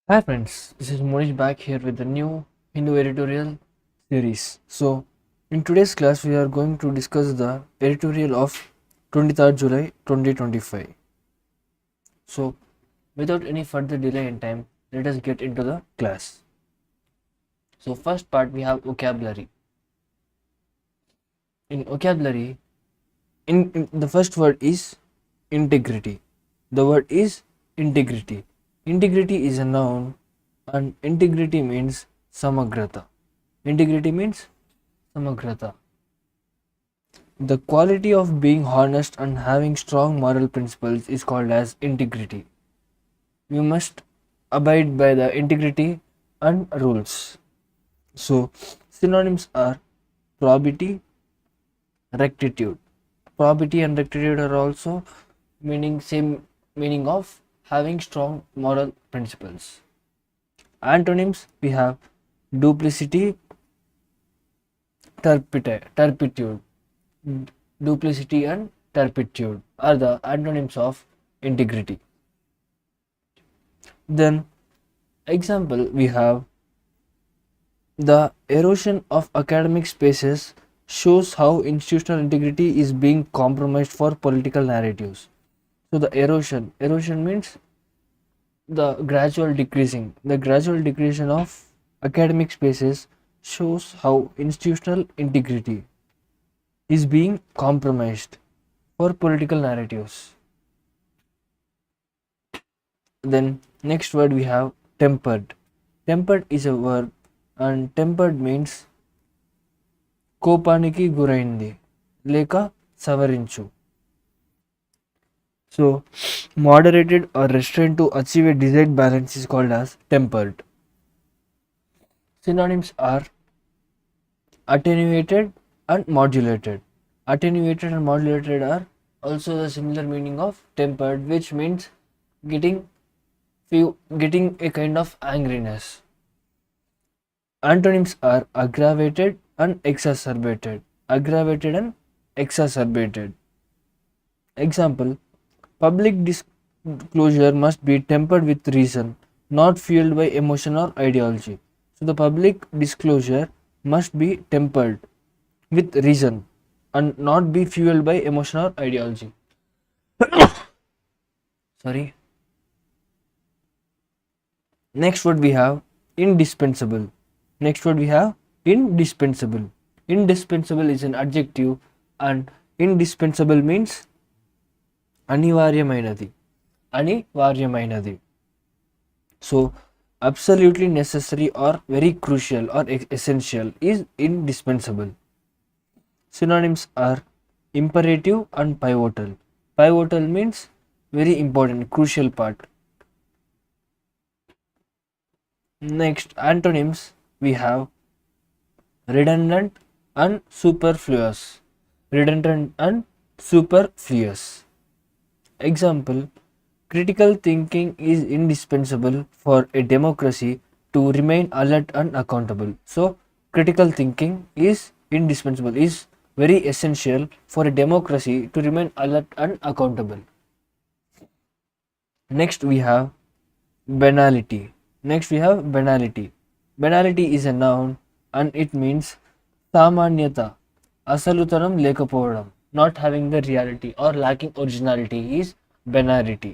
Hi friends, this is Monish back here with the new Hindu editorial series. So, in today's class, we are going to discuss the editorial of 23rd July 2025. So, without any further delay in time, let us get into the class. So, first part we have vocabulary. In vocabulary, in the first word is integrity. The word is integrity. Integrity is a noun, and integrity means samagrata. Integrity means samagrata. The quality of being honest and having strong moral principles is called as integrity. You must abide by the integrity and rules. So, synonyms are probity, rectitude. Probity and rectitude are also meaning same meaning of having strong moral principles. Antonyms we have duplicity, turpitude. Duplicity and turpitude are the antonyms of integrity. Then, example we have the erosion of academic spaces shows how institutional integrity is being compromised for political narratives. So the erosion means the gradual decreasing. The gradual decreasing of academic spaces shows how institutional integrity is being compromised for political narratives. Then next word we have tempered. Tempered is a verb and tempered means కోపానికి గురైంది లేక సవరించు. So moderated or restrained to achieve a desired balance is called as tempered. Synonyms are attenuated and modulated. Attenuated and modulated are also the similar meaning of tempered, which means getting getting a kind of angriness. Antonyms are aggravated and exacerbated. Aggravated and exacerbated. Example: public disclosure must be tempered with reason, not fueled by emotion or ideology. So the public disclosure must be tempered with reason and not be fueled by emotion or ideology. Sorry. Next word we have indispensable. Next word we have indispensable. Indispensable is an adjective and indispensable means అనివార్యమైనది. అనివార్యమైనది. So absolutely necessary or very crucial or essential is indispensable. Synonyms are imperative and pivotal. Pivotal means very important, crucial part. Next, antonyms we have redundant and superfluous. Redundant and superfluous. Example: critical thinking is indispensable for a democracy to remain alert and accountable. So critical thinking is indispensable, is very essential for a democracy to remain alert and accountable. Next we have banality. Next we have banality. Banality is a noun and it means samanyata, asalutanam lekapovam, not having the reality or lacking originality is banality.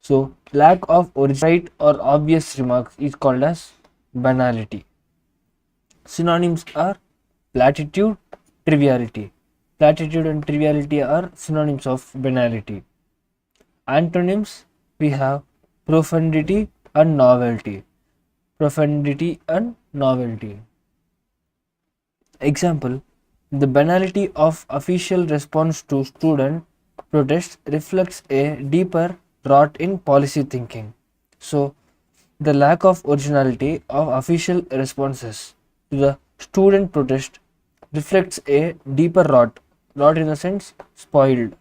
So lack of right or obvious remarks is called as banality. Synonyms are platitude, triviality. Platitude and triviality are synonyms of banality. Antonyms we have profundity and novelty. Profundity and novelty. Example: the banality of official response to student protests reflects a deeper rot in policy thinking. So the lack of originality of official responses to the student protest reflects a deeper rot. Rot in the sense spoiled.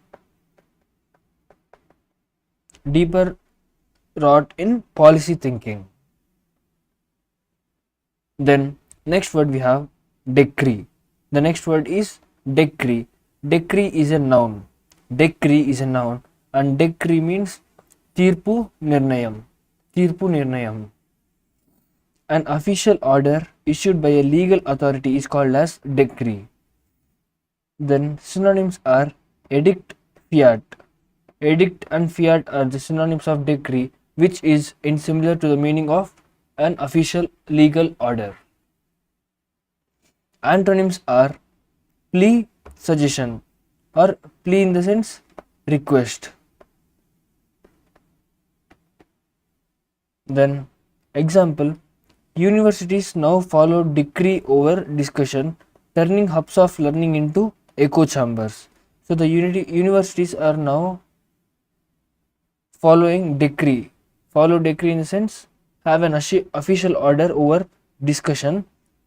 Deeper rot in policy thinking. Then next word we have decree. The next word is decree. Decree is a noun. Decree is a noun and decree means తీర్పు నిర్ణయం. తీర్పు నిర్ణయం. An official order issued by a legal authority is called as decree. Then synonyms are edict, fiat. Edict and fiat are the synonyms of decree, which is similar to the meaning of an official legal order. Antonyms are plea, suggestion, or plea in the sense request. Then example, universities now follow decree over discussion, turning hubs of learning into echo chambers. So the universities are now following decree. Follow decree in the sense have an official order over discussion,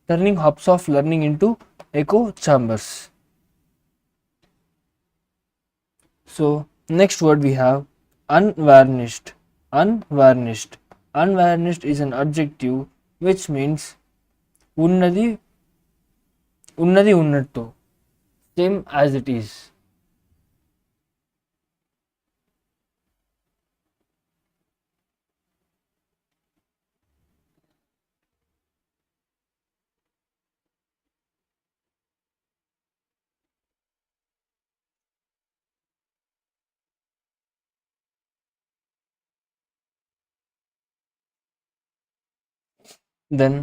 turning hubs of learning into echo chambers. So next word we have unvarnished. Unvarnished. Unvarnished is an adjective which means ఉన్నది ఉన్నట్టు, same as it is. Then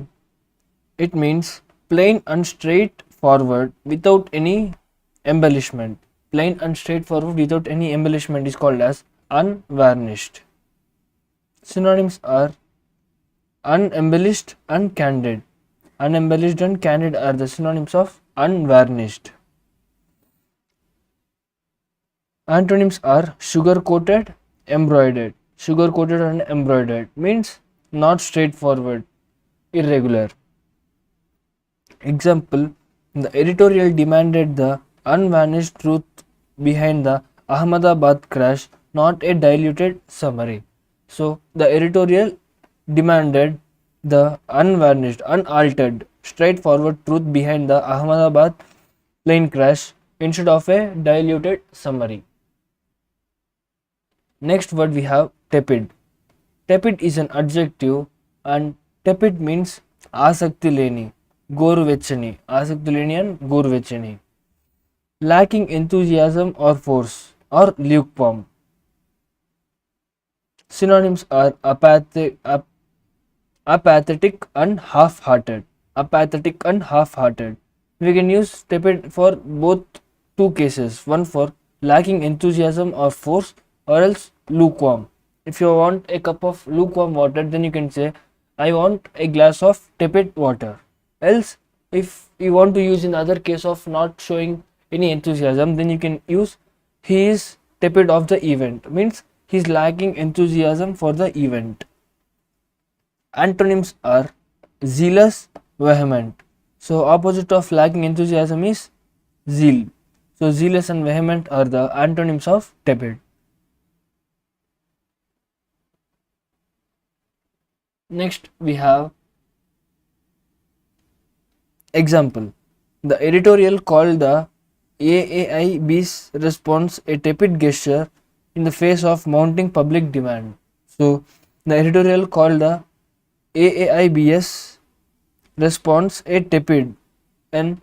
it means plain and straightforward without any embellishment. Plain and straightforward without any embellishment is called as unvarnished. Synonyms are unembellished and candid. Unembellished and candid are the synonyms of unvarnished. Antonyms are sugar coated, embroidered. Sugar coated and embroidered means not straightforward, irregular. Example, the editorial demanded the unvarnished truth behind the Ahmedabad crash, not a diluted summary. So the editorial demanded the unvarnished, unaltered, straightforward truth behind the Ahmedabad plane crash instead of a diluted summary. Next word we have tepid. Tepid is an adjective and tepid means ఆసక్తి లేని, గోరువెచ్చని, ఆసక్తి లేని and గోరువెచ్చని. Lacking enthusiasm or force or lukewarm. Synonyms are apathetic and half-hearted. Apathetic and half-hearted. We can use tepid for both two cases. One for lacking enthusiasm or force, or else lukewarm. If you want a cup of lukewarm water, then you can say I want a glass of tepid water. Else, if you want to use in other case of not showing any enthusiasm, then you can use he is tepid of the event, means he is lacking enthusiasm for the event. Antonyms are zealous, vehement. So opposite of lacking enthusiasm is zeal. So zealous and vehement are the antonyms of tepid. Next we have example. The editorial called the AAIB's response a tepid gesture in the face of mounting public demand. So the editorial called the AAIB's response a tepid and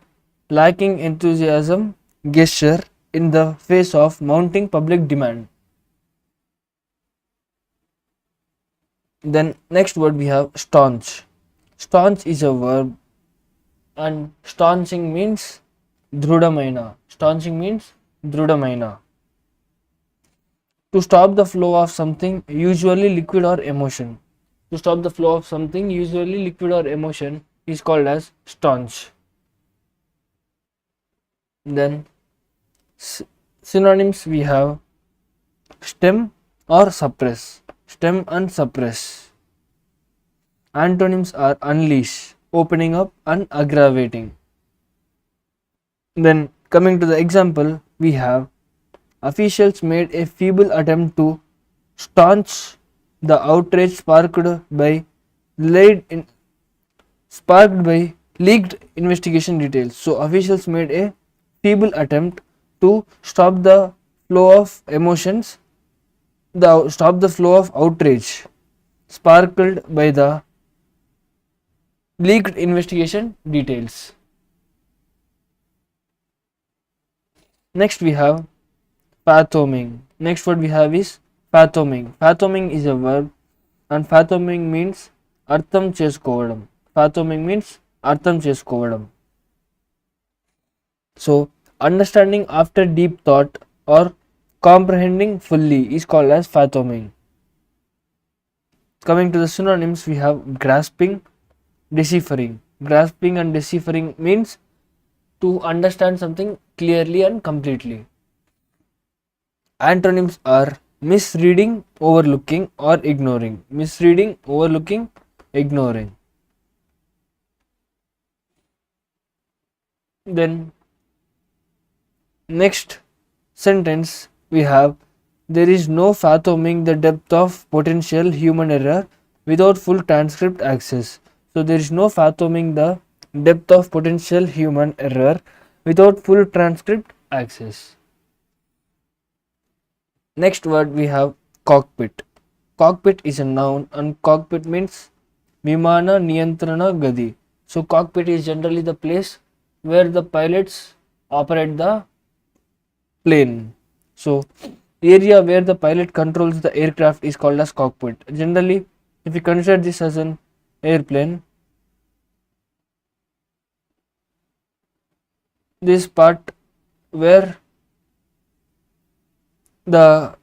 lacking enthusiasm gesture in the face of mounting public demand. Then next word we have staunch. Staunch is a verb and staunching means dhrudamaina. Staunching means dhrudamaina. To stop the flow of something, usually liquid or emotion. To stop the flow of something, usually liquid or emotion, is called as staunch. Then synonyms we have stem or suppress. Stem and suppress. Antonyms are unleash, opening up and aggravating. Then coming to the example, we have officials made a feeble attempt to staunch the outrage sparked by leaked investigation details. So officials made a feeble attempt to stop the flow of emotions, stop the flow of outrage sparkled by the leaked investigation details. Next we have fathoming. Next word we have is fathoming. Fathoming is a verb and fathoming means అర్థం చేసుకోవడం. Fathoming means అర్థం చేసుకోవడం. So understanding after deep thought or comprehending fully is called as fathoming. Coming to the synonyms, we have grasping, deciphering. Grasping and deciphering means to understand something clearly and completely. Antonyms are misreading, overlooking or ignoring. Misreading, overlooking, ignoring. Then next sentence we have, there is no fathoming the depth of potential human error without full transcript access. So there is no fathoming the depth of potential human error without full transcript access. Next word we have cockpit. Cockpit is a noun and cockpit means Vimana Niyantrana Gadi. So cockpit is generally the place where the pilots operate the plane. So area where the pilot controls the aircraft is called as cockpit. Generally, if you consider this as an airplane, this part where the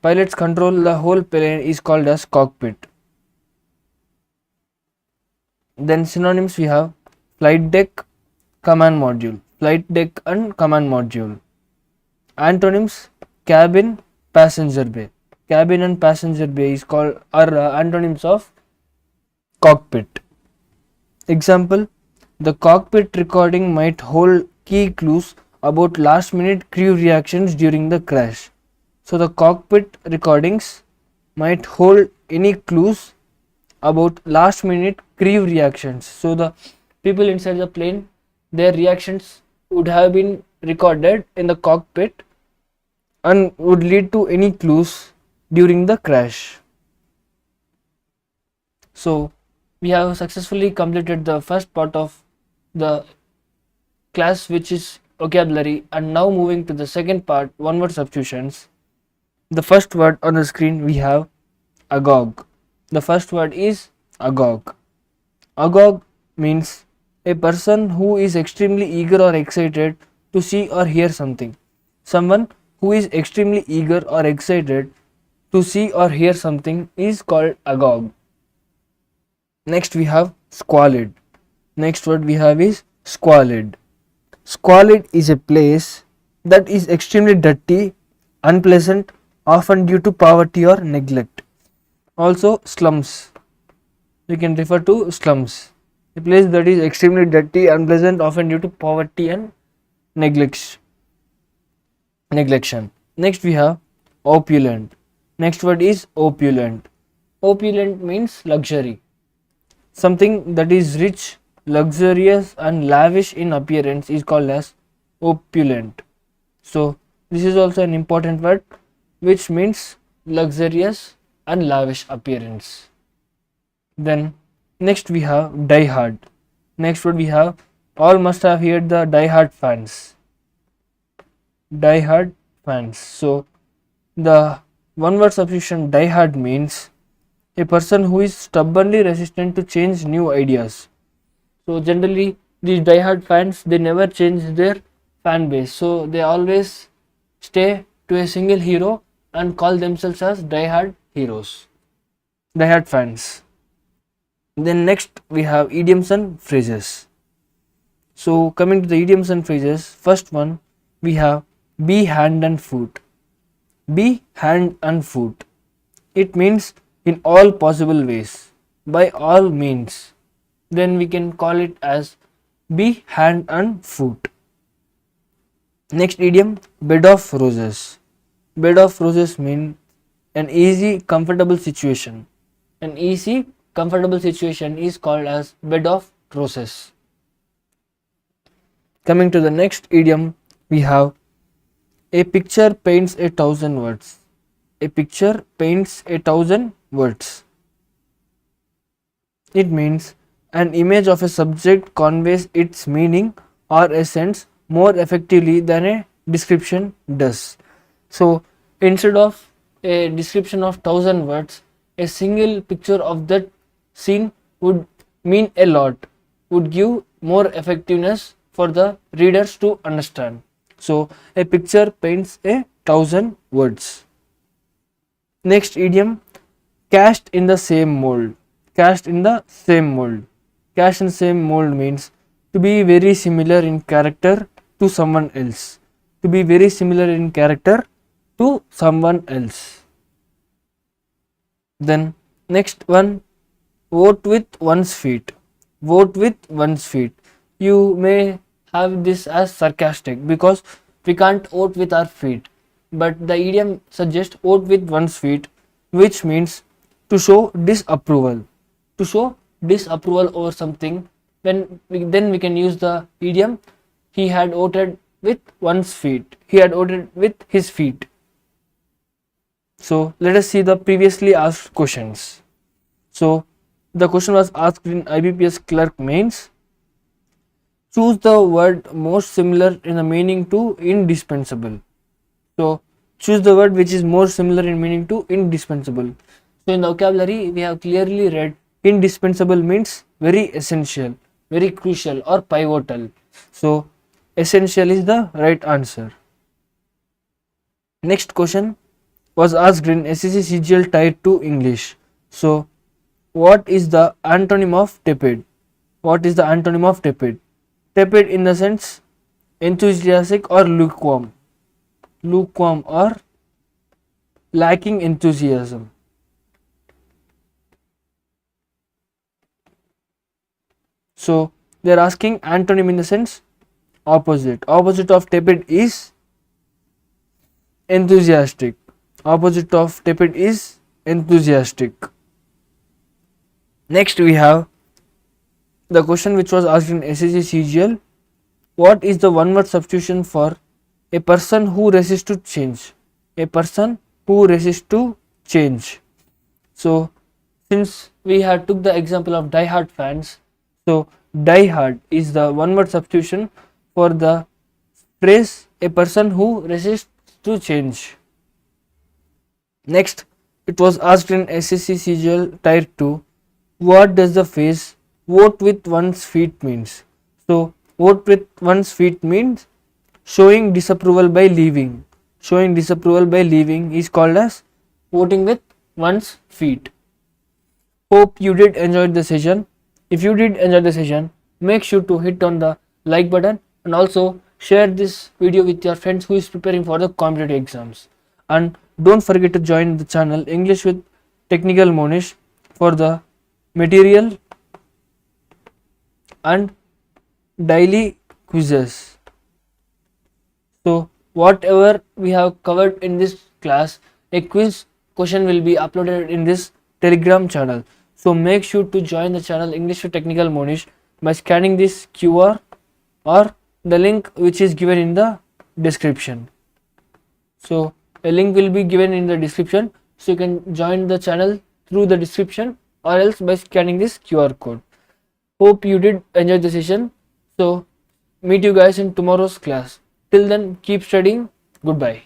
pilots control the whole plane is called as cockpit. Then synonyms we have flight deck, command module. Flight deck and command module. Antonyms cabin, passenger bay. Cabin and passenger bay is called are antonyms of cockpit. Example, the cockpit recording might hold key clues about last minute crew reactions during the crash. So the cockpit recordings might hold any clues about last minute crew reactions. So the people inside the plane, their reactions would have been recorded in the cockpit and would lead to any clues during the crash. So we have successfully completed the first part of the class, which is vocabulary, and now moving to the second part, one word substitutions. The first word on the screen we have agog. The first word is agog. Agog means a person who is extremely eager or excited to see or hear something. Someone who is extremely eager or excited to see or hear something is called agog. Next we have squalid. Next word we have is squalid. Squalid is a place that is extremely dirty, unpleasant, often due to poverty or neglect. Also slums. We can refer to slums. A place that is extremely dirty, unpleasant, often due to poverty and neglection. Next we have opulent. Next word is opulent. Opulent means luxury. Something that is rich, luxurious and lavish in appearance is called as opulent. So this is also an important word which means luxurious and lavish appearance. Then next we have die hard. Next word we have, all must have heard the die hard fans. Die hard fans. So the one word substitution die hard means a person who is stubbornly resistant to change new ideas. So generally these die hard fans, they never change their fan base. So they always stay to a single hero and call themselves as die hard heroes. Die hard fans. Then next we have idioms and phrases. So coming to the idioms and phrases, first one we have be hand and foot. Be hand and foot. It means in all possible ways, by all means. Then we can call it as be hand and foot. Next idiom, bed of roses. Bed of roses means an easy, comfortable situation. An easy, comfortable situation is called as bed of roses. Coming to the next idiom, we have a picture paints 1,000 words. a picture paints 1,000 words. It means an image of a subject conveys its meaning or essence more effectively than a description does. So instead of a description of 1,000 words, a single picture of that scene would mean a lot, would give more effectiveness for the readers to understand. So a picture paints 1,000 words. Next idiom, cast in the same mold. Cast in the same mold. Cast in the same mold means to be very similar in character to someone else. To be very similar in character to someone else. Then next one, vote with one's feet. Vote with one's feet. You may have this as sarcastic because we can't vote with our feet, but the idiom suggests vote with one's feet, which means to show disapproval. To show disapproval over something, then we can use the idiom he had voted with one's feet. He had voted with his feet. So let us see the previously asked questions. So the question was asked in IBPS clerk mains. Choose the word most similar in the meaning to indispensable. So choose the word which is more similar in meaning to indispensable. So in the vocabulary we have clearly read indispensable means very essential, very crucial or pivotal. So essential is the right answer. Next question was asked in SSC CGL Tier 2 English. So what is the antonym of tepid? What is the antonym of tepid? Tepid in the sense enthusiastic or lukewarm. Lukewarm or lacking enthusiasm. So they are asking antonym in the sense opposite. Opposite of tepid is enthusiastic. Opposite of tepid is enthusiastic. Next we have the question which was asked in SSC CGL. What is the one word substitution for a person who resists to change? A person who resists to change. So since we had took the example of Die Hard fans, so Die Hard is the one word substitution for the phrase a person who resists to change. Next, it was asked in SSC CGL Tier 2, what does the phrase vote with one's feet means? So vote with one's feet means showing disapproval by leaving. Showing disapproval by leaving is called as voting with one's feet. Hope you did enjoy the session. If you did enjoy the session, make sure to hit on the like button and also share this video with your friends who is preparing for the competitive exams. And don't forget to join the channel English with Technical Monish for the material and daily quizzes. So whatever we have covered in this class, a quiz question will be uploaded in this Telegram channel. So make sure to join the channel English with Technical Monish by scanning this QR or the link which is given in the description. So a link will be given in the description, so you can join the channel through the description or else by scanning this QR code. Hope you did enjoy the session. So meet you guys in tomorrow's class. Till then, keep studying. Goodbye.